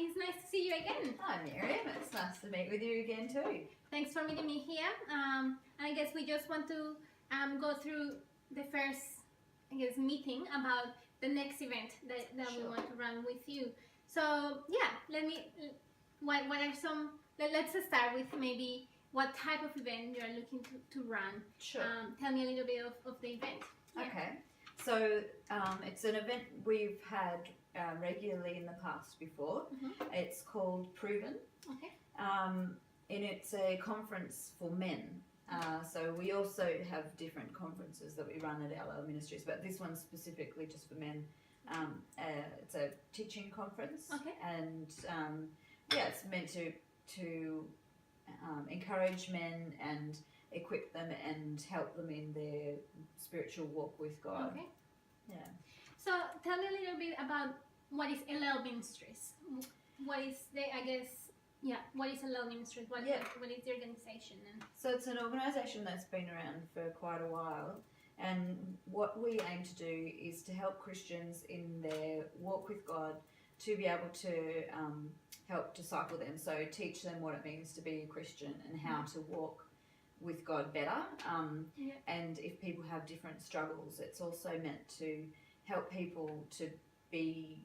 it's nice to see you again. Hi Miriam, it's nice to meet with you again too. Thanks for meeting me here. I guess we just want to go through the first, meeting about the next event that we Sure. want to run with you. So yeah, what are some, let's start with maybe what type of event you are looking to run. Sure. Tell me a little bit of the event. Yeah. Okay, so it's an event we've had regularly in the past before. It's called Proven, Okay. and it's a conference for men. So we also have different conferences that we run at LL Ministries, but this one's specifically just for men. It's a teaching conference, Okay. and it's meant to encourage men and equip them and help them in their spiritual walk with God. Okay. Yeah. So tell me a little bit about what is LL Ministries. What is what is LL Ministries? What is the organization? So it's an organisation that's been around for quite a while, and what we aim to do is to help Christians in their walk with God to be able to help disciple them. So teach them what it means to be a Christian and how to walk with God better. And if people have different struggles, it's also meant to help people to be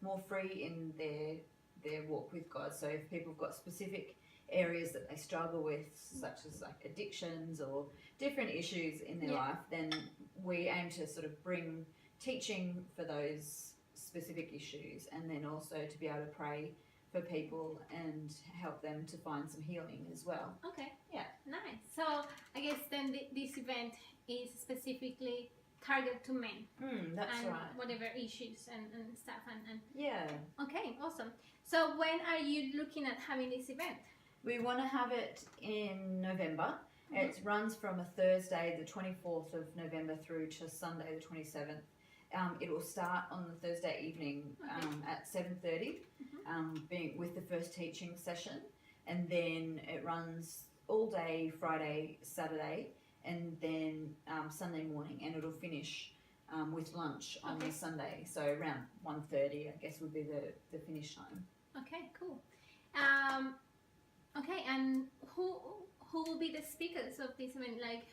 more free in their walk with God. So if people have got specific areas that they struggle with, such as like addictions or different issues in their life, then we aim to sort of bring teaching for those specific issues, and then also to be able to pray for people and help them to find some healing as well. Okay. Yeah. Nice. So I guess then this event is specifically targeted to men. That's and right. Whatever issues and stuff and Yeah. Okay, awesome. So when are you looking at having this event? We want to have it in November. It runs from a Thursday, the 24th of November, through to Sunday, the 27th. It will start on the Thursday evening at 7:30, being with the first teaching session, and then it runs all day Friday, Saturday, and then Sunday morning, and it'll finish with lunch on the Sunday. So around 1:30, I guess, would be the finish time. Okay, cool. Okay, and who will be the speakers of this event? Like,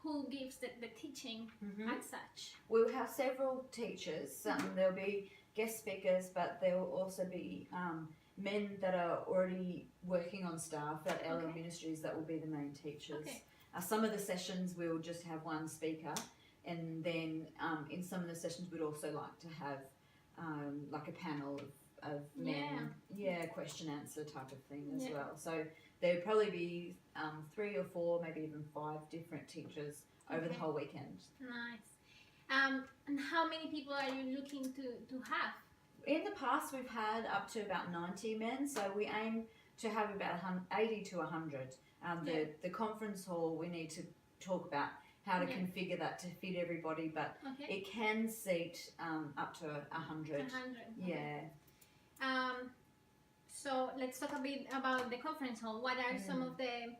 who gives the teaching as such? We'll have several teachers. There'll be guest speakers, but there will also be men that are already working on staff at LL Ministries that will be the main teachers. Okay. Some of the sessions we'll just have one speaker, and then in some of the sessions we'd also like to have like a panel of men, question answer type of thing as well. So there'd probably be 3 or 4, maybe even 5 different teachers over the whole weekend. Nice. And how many people are you looking to have? In the past, we've had up to about 90 men, so we aim to have about 80 to 100. The conference hall, we need to talk about how to configure that to fit everybody, but it can seat up to 100. 100. Yeah. So let's talk a bit about the conference hall. What are some of the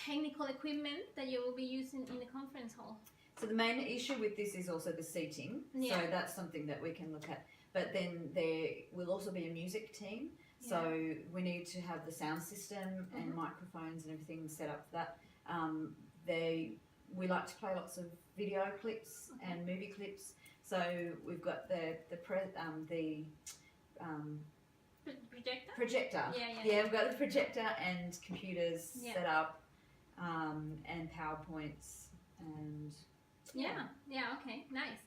technical equipment that you will be using in the conference hall? So the main issue with this is also the seating. So that's something that we can look at. But then there will also be a music team. So we need to have the sound system and microphones and everything set up for that. We like to play lots of video clips and movie clips. So we've got the projector. Yeah, we've got the projector and computers set up, and PowerPoints and okay, nice.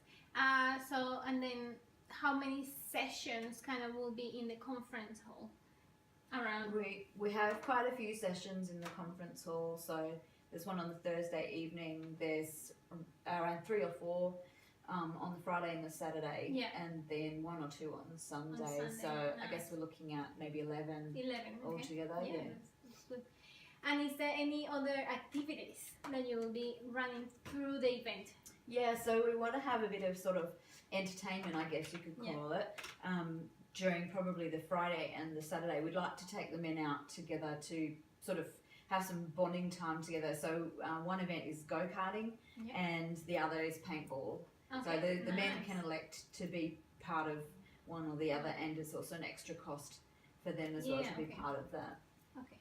So and then how many sessions kind of will be in the conference hall around? We have quite a few sessions in the conference hall. So there's one on the Thursday evening. There's around 3 or 4 on the Friday and the Saturday, and then 1 or 2 on the Sunday. So I guess we're looking at maybe 11 altogether. Yeah, that's good. And is there any other activities that you will be running through the event? Yeah, so we want to have a bit of sort of entertainment, I guess you could call it, during probably the Friday and the Saturday. We'd like to take the men out together to sort of have some bonding time together. So one event is go-karting and the other is paintball. So the men can elect to be part of one or the other, and it's also an extra cost for them as well to be part of that. Okay.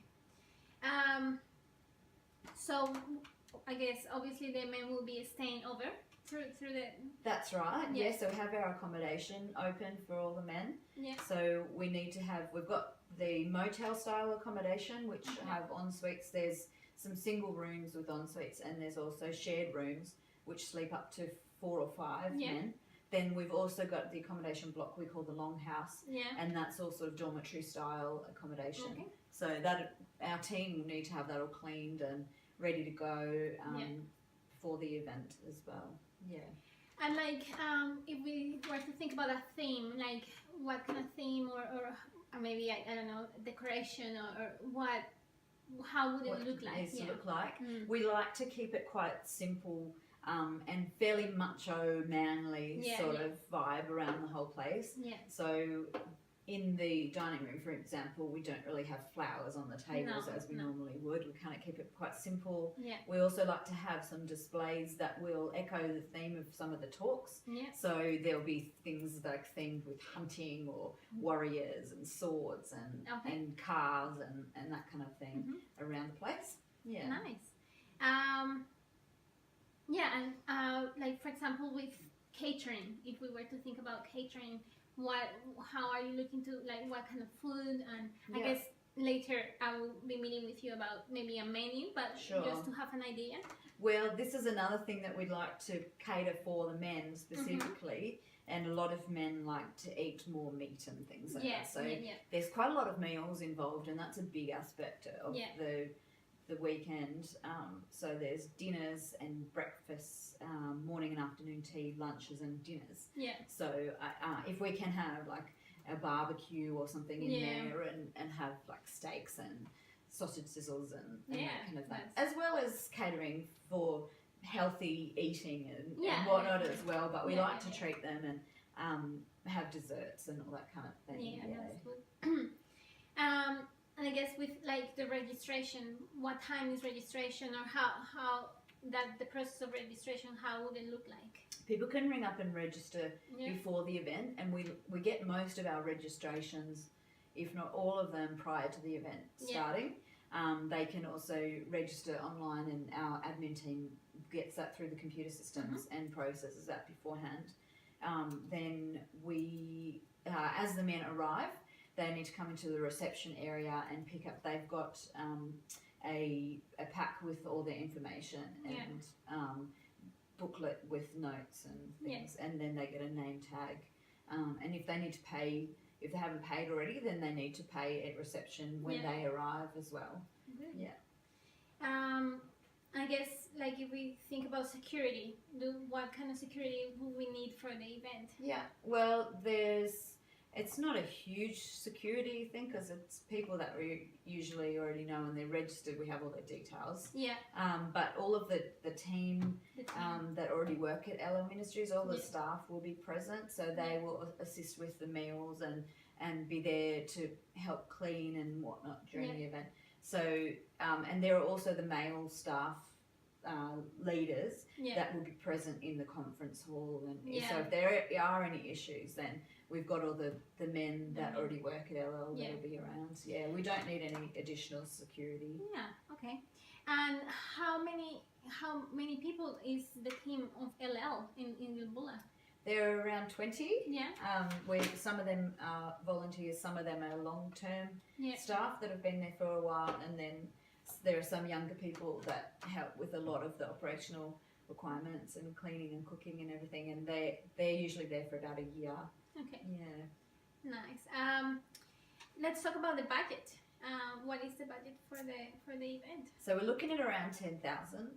So I guess obviously the men will be staying over through the. That's right. Yeah. Yeah. So we have our accommodation open for all the men. Yeah. So we need to have. We've got the motel style accommodation, which have en suites. There's some single rooms with en suites, and there's also shared rooms which sleep up to 4 or 5 men. Then we've also got the accommodation block we call the longhouse, and that's all sort of dormitory style accommodation. Okay. So that our team will need to have that all cleaned and ready to go for the event as well. Yeah. And like, if we were to think about a theme, like what kind of theme, or maybe I don't know, decoration, or what, how would it look like? Needs to look like. We like to keep it quite simple. And fairly macho, manly sort of vibe around the whole place. Yeah. So in the dining room, for example, we don't really have flowers on the tables as we normally would. We kind of keep it quite simple. Yeah. We also like to have some displays that will echo the theme of some of the talks. Yeah. So there'll be things like themed with hunting or warriors and swords and cars and that kind of thing around the place. Yeah. Nice. Yeah, and like for example with catering, if we were to think about catering, how are you looking to, like, what kind of food? And I guess later I will be meeting with you about maybe a menu, but just to have an idea. Well, this is another thing that we'd like to cater for the men specifically, and a lot of men like to eat more meat and things like that. So there's quite a lot of meals involved, and that's a big aspect of the weekend. So there's dinners and breakfasts, morning and afternoon tea, lunches and dinners. Yeah. So if we can have like a barbecue or something in there and have like steaks and sausage sizzles and that kind of thing, as well as catering for healthy eating and whatnot as well. But we like to treat them and have desserts and all that kind of thing. Yeah, that's good. And I guess with like the registration, what time is registration, or how that the process of registration, how would it look like? People can ring up and register before the event, and we get most of our registrations, if not all of them, prior to the event starting. They can also register online, and our admin team gets that through the computer systems and processes that beforehand. Then we, as the men arrive, they need to come into the reception area and pick up. They've got a pack with all their information and booklet with notes and things, and then they get a name tag. And if they need to pay, if they haven't paid already, then they need to pay at reception when they arrive as well. Mm-hmm. Yeah. I guess, like, if we think about security, what kind of security will we need for the event? Yeah. Well, it's not a huge security thing because it's people that we usually already know and they're registered. We have all their details. Yeah. But all of the team that already work at LL Ministries, all the staff will be present, so they will assist with the meals and be there to help clean and whatnot during the event. So, and there are also the male staff leaders that will be present in the conference hall, and so if there are any issues, then we've got all the men that already work at LL that will be around. Yeah, we don't need any additional security. Yeah, okay. And how many people is the team of LL in Gilboola? There are around 20. Yeah. Some of them are volunteers, some of them are long-term staff that have been there for a while, and then there are some younger people that help with a lot of the operational requirements and cleaning and cooking and everything, and they're usually there for about a year. Okay. Yeah. Nice. Let's talk about the budget. What is the budget for the event? So we're looking at around 10,000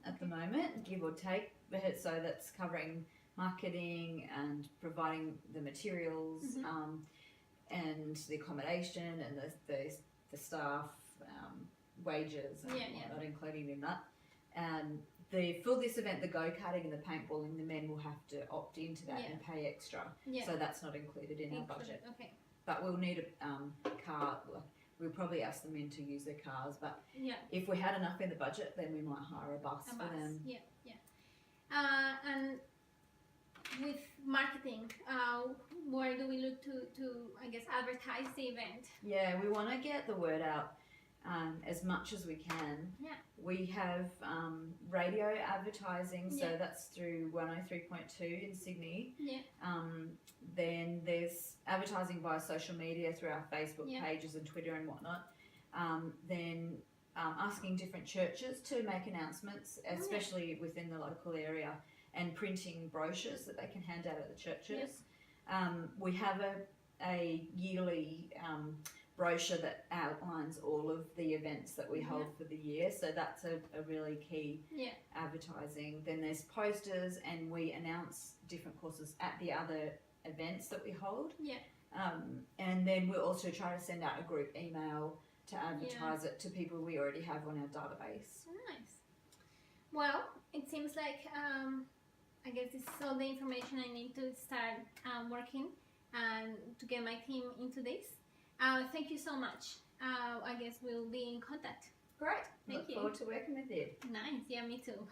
at the moment, give or take. So that's covering marketing and providing the materials, and the accommodation and the staff wages and whatnot, including in that. And for this event, the go-karting and the paintballing, the men will have to opt into that and pay extra. Yeah. So that's not included in our budget. Okay. But we'll need a car. We'll probably ask the men to use their cars, but if we had enough in the budget, then we might hire a bus for them. Yeah, yeah. And with marketing, where do we look to I guess advertise the event? Yeah, we want to get the word out as much as we can. Yeah. We have radio advertising, so Yeah. that's through 103.2 in Sydney. Yeah. Then there's advertising via social media through our Facebook Yeah. pages and Twitter and whatnot. Then asking different churches to make announcements, especially within the local area, and printing brochures that they can hand out at the churches. We have a yearly brochure that outlines all of the events that we hold for the year, so that's a really key advertising. Then there's posters, and we announce different courses at the other events that we hold. And then we also try to send out a group email to advertise it to people we already have on our database. Nice. Well, it seems like I guess this is all the information I need to start working and to get my team into this. Thank you so much. I guess we'll be in contact. Great. Thank Look you. forward to working with you. Nice. Yeah, me too.